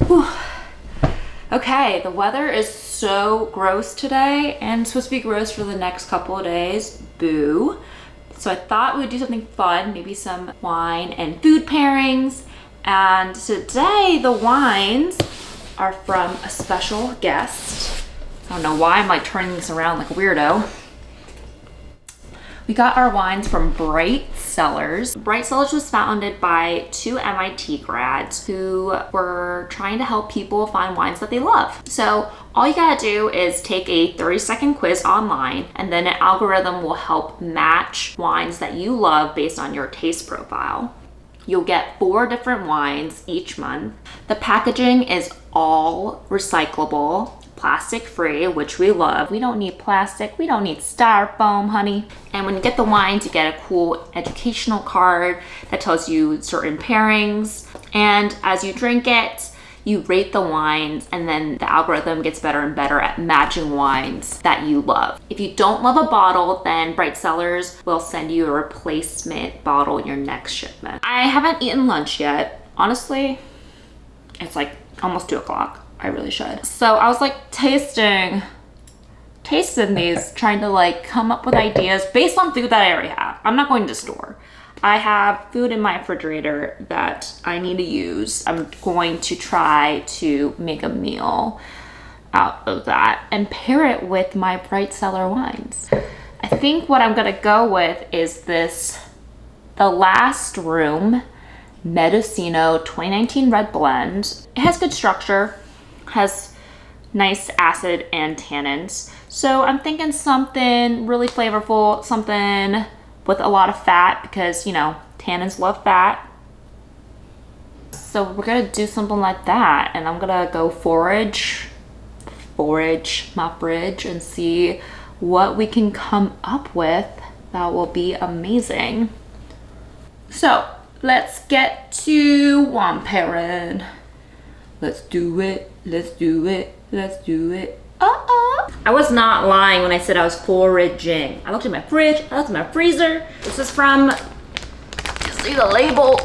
Whew. Okay, the weather is so gross today and it's supposed to be gross for the next couple of days. Boo. So I thought we'd do something fun, maybe some wine and food pairings. And today the wines are from a special guest. I don't know why I'm like turning this around like a weirdo. We got our wines from Bright Cellars. Bright Cellars was founded by two MIT grads who were trying to help people find wines that they love. So all you gotta do is take a 30-second quiz online, and then an algorithm will help match wines that you love based on your taste profile. You'll get 4 different wines each month. The packaging is all recyclable, plastic free, which we love. We don't need plastic, we don't need styrofoam, honey. And when you get the wines, you get a cool educational card that tells you certain pairings. And as you drink it, you rate the wines, and then the algorithm gets better and better at matching wines that you love. If you don't love a bottle, then Bright Cellars will send you a replacement bottle in your next shipment. I haven't eaten lunch yet. Honestly, it's like almost 2 o'clock. I really should. So I was like tasting these, trying to like come up with ideas based on food that I already have. I'm not going to the store. I have food in my refrigerator that I need to use. I'm going to try to make a meal out of that and pair it with my Bright Cellar wines. I think what I'm gonna go with is this, The Last Room Mendocino 2019 Red Blend. It has good structure, has nice acid and tannins. So I'm thinking something really flavorful, something with a lot of fat, because you know, tannins love fat. So we're gonna do something like that, and I'm gonna go forage my fridge and see what we can come up with that will be amazing. So let's get to wine pairing. Let's do it, let's do it, let's do it. I was not lying when I said I was foraging. I looked at my fridge, I looked at my freezer. This is from, you see the label?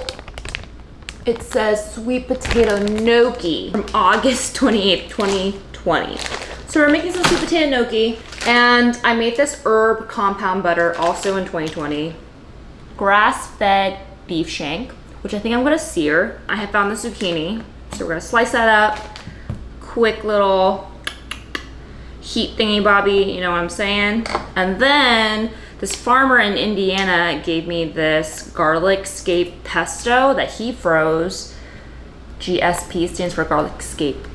It says sweet potato gnocchi from August 28th, 2020. So we're making some sweet potato gnocchi, and I made this herb compound butter also in 2020. Grass-fed beef shank, which I think I'm gonna sear. I have found the zucchini, so we're gonna slice that up. Quick little heat thingy bobby, you know what I'm saying? And then this farmer in Indiana gave me this garlic scape pesto that he froze. GSP stands for garlic scape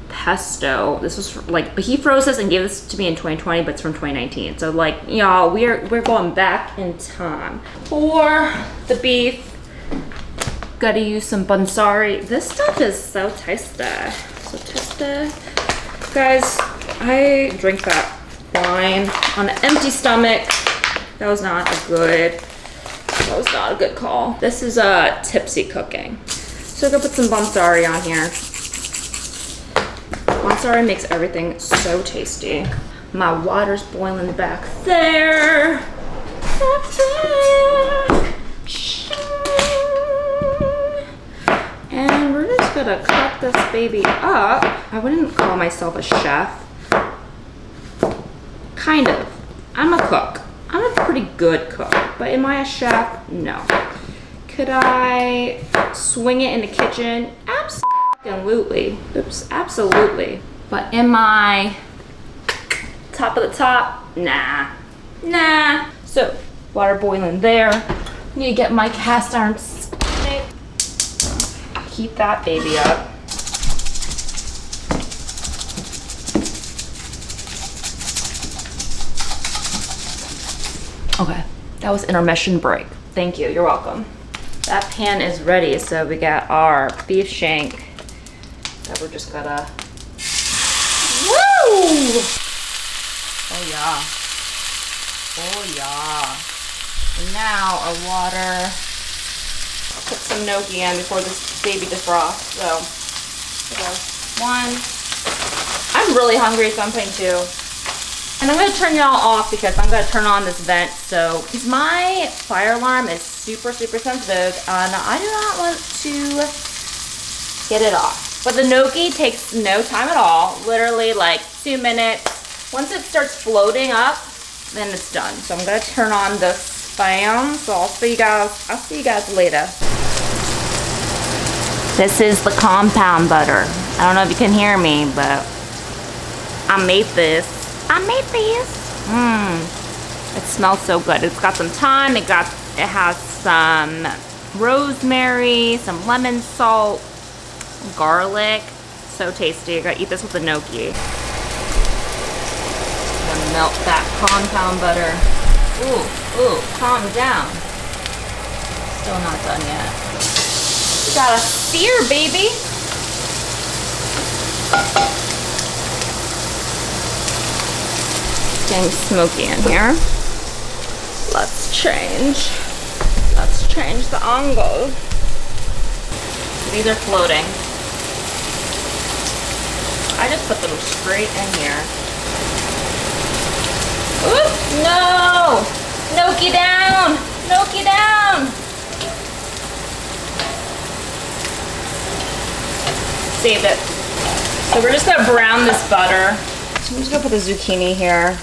pesto. This was like, but he froze this and gave this to me in 2020, but it's from 2019. So like, y'all, we're going back in time. For the beef, gotta use some bansari. This stuff is so tasty. So tasty. Guys, I drank that wine on an empty stomach. That was not a good call. This is Tipsy cooking. So I'm gonna put some bansari on here. Bansari makes everything so tasty. My water's boiling back there. And we're just gonna cut this baby up. I wouldn't call myself a chef. Kind of. I'm a cook. I'm a pretty good cook, but am I a chef? No. Could I swing it in the kitchen? Absolutely. Oops, absolutely. But am I top of the top? Nah. Nah. So, water boiling there. Need to get my cast iron stick. Heat that baby up. Okay, that was intermission break. Thank you, you're welcome. That pan is ready, so we got our beef shank that we're just gonna, woo! Oh yeah. Oh yeah. And now our water. I'll put some gnocchi in before this baby defrosts. So, one. I'm really hungry, so I'm putting 2. And I'm gonna turn y'all off because I'm gonna turn on this vent. So, because my fire alarm is super, super sensitive, and I do not want to get it off. But the gnocchi takes no time at all, literally like 2 minutes. Once it starts floating up, then it's done. So I'm gonna turn on this fan. So I'll see you guys later. This is the compound butter. I don't know if you can hear me, but I made this. It smells so good. It's got some thyme, it has some rosemary, some lemon salt, garlic. So tasty. I gotta eat this with the gnocchi. I'm gonna melt that compound butter. Ooh, calm down. Still not done yet. We gotta sear, baby. It's getting smoky in here. Let's change the angle. These are floating. I just put them straight in here. Oops, no! Gnocchi down! Gnocchi down! Saved it. So we're just gonna brown this butter. So I'm just gonna put the zucchini here.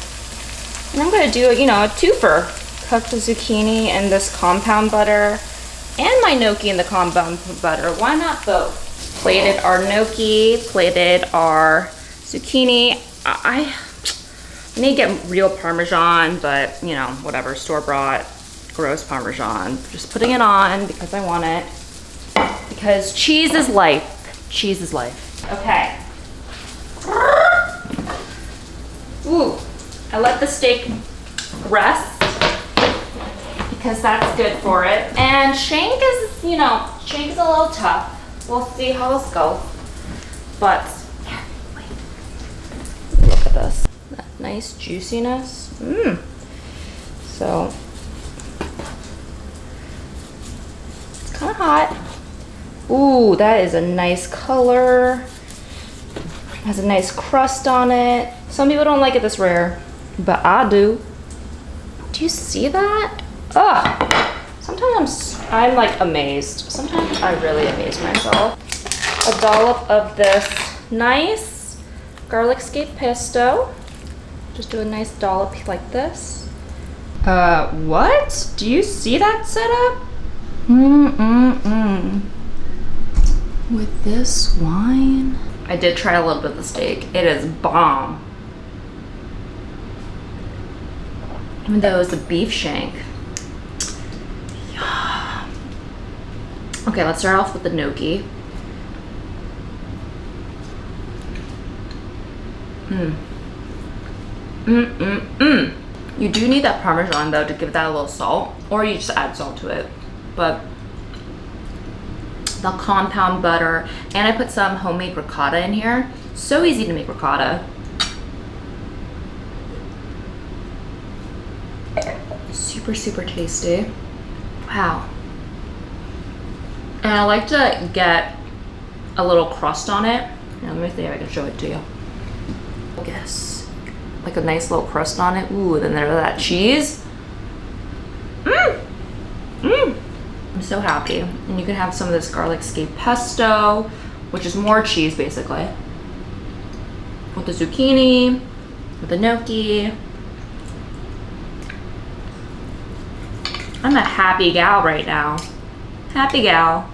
And I'm gonna do, you know, a twofer. Cook the zucchini in this compound butter and my gnocchi in the compound butter. Why not both? Plated our gnocchi, plated our zucchini. I need to get real Parmesan, but you know, whatever, store-bought, gross Parmesan. Just putting it on because I want it. Because cheese is life. Cheese is life. Okay. Ooh, I let the steak rest because that's good for it. And shank is, you know, shank is a little tough. We'll see how this goes. But, yeah, wait. Look at this. That nice juiciness. So, it's kind of hot. Ooh, that is a nice color. Has a nice crust on it. Some people don't like it this rare, but I do. Do you see that? Ugh. Sometimes I'm like amazed. Sometimes I really amaze myself. A dollop of this nice garlic scape pesto. Just do a nice dollop like this. What? Do you see that setup? With this wine. I did try a little bit of the steak. It is bomb. Even though it was a beef shank. Yeah. Okay, let's start off with the gnocchi. You do need that Parmesan though to give that a little salt, or you just add salt to it. But the compound butter, and I put some homemade ricotta in here. So easy to make ricotta. Super, super tasty. Wow. And I like to get a little crust on it. Now, let me see if I can show it to you. Yes. Like a nice little crust on it. Ooh, then there's that cheese. I'm so happy. And you can have some of this garlic scape pesto, which is more cheese basically. With the zucchini, with the gnocchi. I'm a happy gal right now. Happy gal.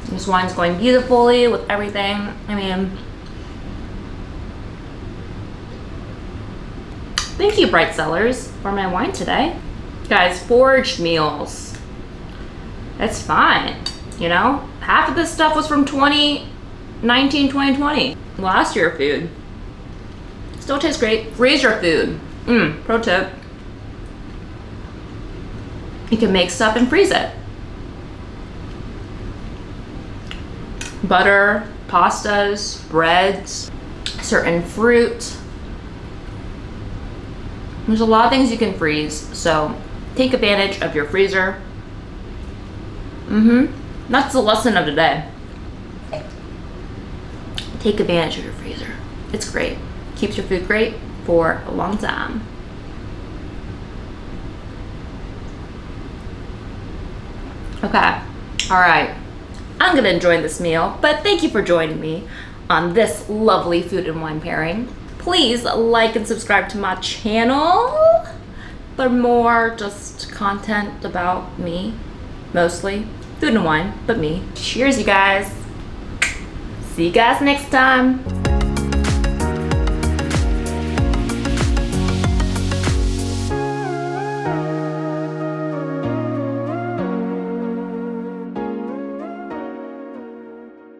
This wine's going beautifully with everything. I mean, thank you, Bright Cellars, for my wine today. Guys, foraged meals. It's fine, you know? Half of this stuff was from 2019, 2020. Last year food. Still tastes great. Freeze your food. Pro tip. You can make stuff and freeze it. Butter, pastas, breads, certain fruit. There's a lot of things you can freeze, so take advantage of your freezer. That's the lesson of the day. Take advantage of your freezer. It's great. Keeps your food great for a long time. Okay, all right. I'm gonna enjoy this meal, but thank you for joining me on this lovely food and wine pairing. Please like and subscribe to my channel for more just content about me, mostly food and wine, but me. Cheers, you guys. See you guys next time.